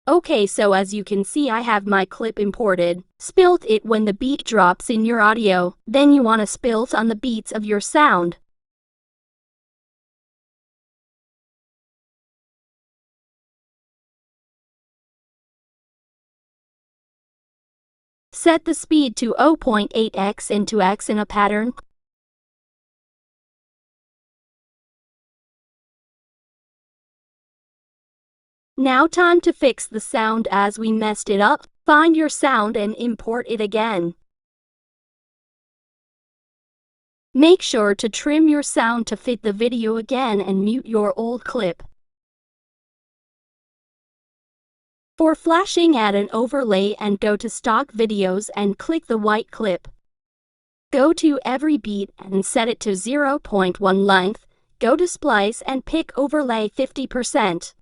Okay, so as you can see, I have my clip imported. Spilt it when the beat drops in your audio. Then you want to spilt on the beats of your sound. Set the speed to 0.8x into x in a pattern. Now time to fix the sound as we messed it up. Find your sound and import it again. Make sure to trim your sound to fit the video again and mute your old clip. For flashing, add an overlay and go to stock videos and click the white clip. Go to every beat and set it to 0.1 length. Go to splice and pick overlay 50%.